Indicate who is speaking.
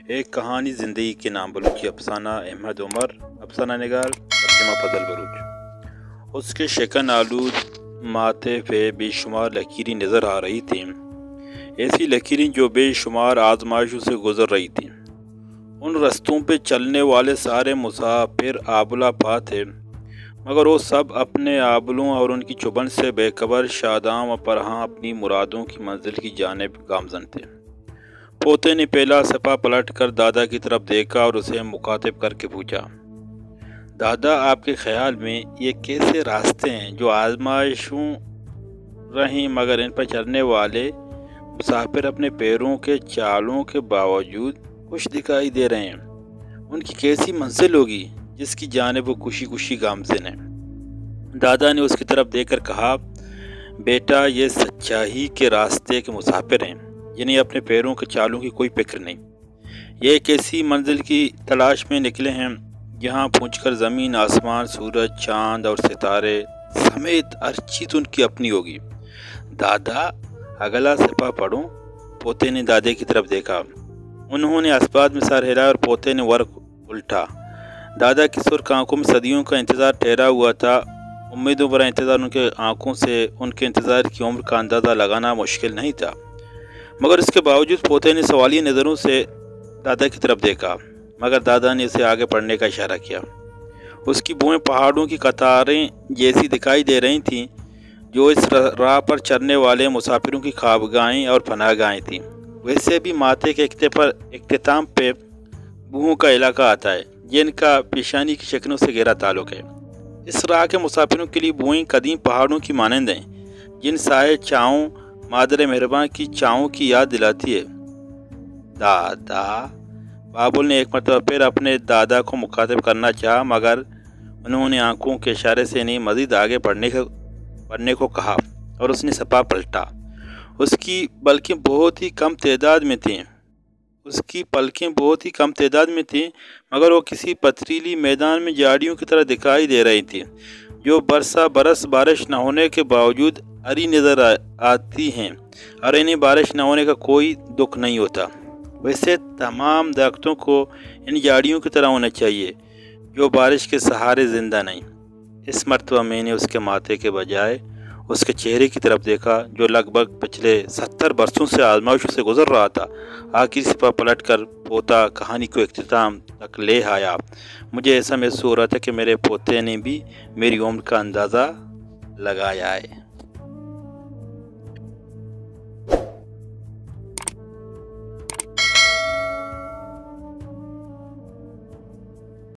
Speaker 1: ایک کہانی زندگی کے نام بلوچی افسانہ احمد عمر افسانہ نگار ترجمہ فضل بلوچ۔ اس کے شکن آلود ماتھے پہ بے شمار لکیریں نظر آ رہی تھیں، ایسی لکیریں جو بے شمار آزمائشوں سے گزر رہی تھیں۔ ان رستوں پہ چلنے والے سارے مسافر آبلا پا تھے، مگر وہ سب اپنے آبلوں اور ان کی چبھن سے بے خبر، شادام و پرہاں اپنی مرادوں کی منزل کی جانب گامزن تھے۔ پوتے نے پہلا سپا پلٹ کر دادا کی طرف دیکھا اور اسے مخاطب کر کے پوچھا، دادا، آپ کے خیال میں یہ کیسے راستے ہیں جو آزمائشوں رہیں مگر ان پر چلنے والے مسافر اپنے پیروں کے چالوں کے باوجود خوش دکھائی دے رہے ہیں؟ ان کی کیسی منزل ہوگی جس کی جانب وہ خوشی خوشی گامزن ہیں؟ دادا نے اس کی طرف دیکھ کر کہا، بیٹا، یہ سچائی کے راستے کے مسافر ہیں، یعنی اپنے پیروں کے چالوں کی کوئی فکر نہیں۔ یہ ایک ایسی منزل کی تلاش میں نکلے ہیں جہاں پہنچ کر زمین، آسمان، سورج، چاند اور ستارے سمیت ہر چیز ان کی اپنی ہوگی۔ دادا، اگلا سپا پڑھوں؟ پوتے نے دادے کی طرف دیکھا۔ انہوں نے اسبات میں سر ہلایا اور پوتے نے ورق الٹا۔ دادا کی سرخ آنکھوں میں صدیوں کا انتظار ٹھہرا ہوا تھا۔ امیدوں بھرا انتظار، ان کے آنکھوں سے ان کے انتظار کی عمر کا اندازہ لگانا مشکل نہیں تھا، مگر اس کے باوجود پوتے نے سوالیہ نظروں سے دادا کی طرف دیکھا، مگر دادا نے اسے آگے پڑھنے کا اشارہ کیا۔ اس کی بوئیں پہاڑوں کی قطاریں جیسی دکھائی دے رہی تھیں جو اس راہ پر چلنے والے مسافروں کی خوابگاہیں اور پناہ گاہیں تھیں۔ ویسے بھی ماتھے کے اختتام پہ بوؤں کا علاقہ آتا ہے جن کا پیشانی کی شکلوں سے گہرا تعلق ہے۔ اس راہ کے مسافروں کے لیے بوئیں قدیم پہاڑوں کی مانند ہیں جن سائے چاؤں مادر مہرباں کی چاؤں کی یاد دلاتی ہے۔ دادا، بابل نے ایک مرتبہ پھر اپنے دادا کو مخاطب کرنا چاہا، مگر انہوں نے آنکھوں کے اشارے سے انہیں مزید آگے پڑھنے کو کہا اور اس نے سپا پلٹا۔ اس کی پلکیں بہت ہی کم تعداد میں تھیں، مگر وہ کسی پتھریلی میدان میں جھاڑیوں کی طرح دکھائی دے رہی تھیں جو برس بارش نہ ہونے کے باوجود ہری نظر آتی ہیں، اور انہیں بارش نہ ہونے کا کوئی دکھ نہیں ہوتا۔ ویسے تمام درختوں کو ان جھاڑیوں کی طرح ہونا چاہیے جو بارش کے سہارے زندہ نہیں۔ اس مرتبہ میں نے اس کے ماتھے کے بجائے اس کے چہرے کی طرف دیکھا جو لگ بھگ پچھلے 70 برسوں سے آزمائشوں سے گزر رہا تھا۔ آخری سپا پلٹ کر پوتا کہانی کو اختتام تک لے آیا۔ مجھے ایسا محسوس ہو رہا تھا کہ میرے پوتے نے بھی میری عمر کا اندازہ لگایا ہے۔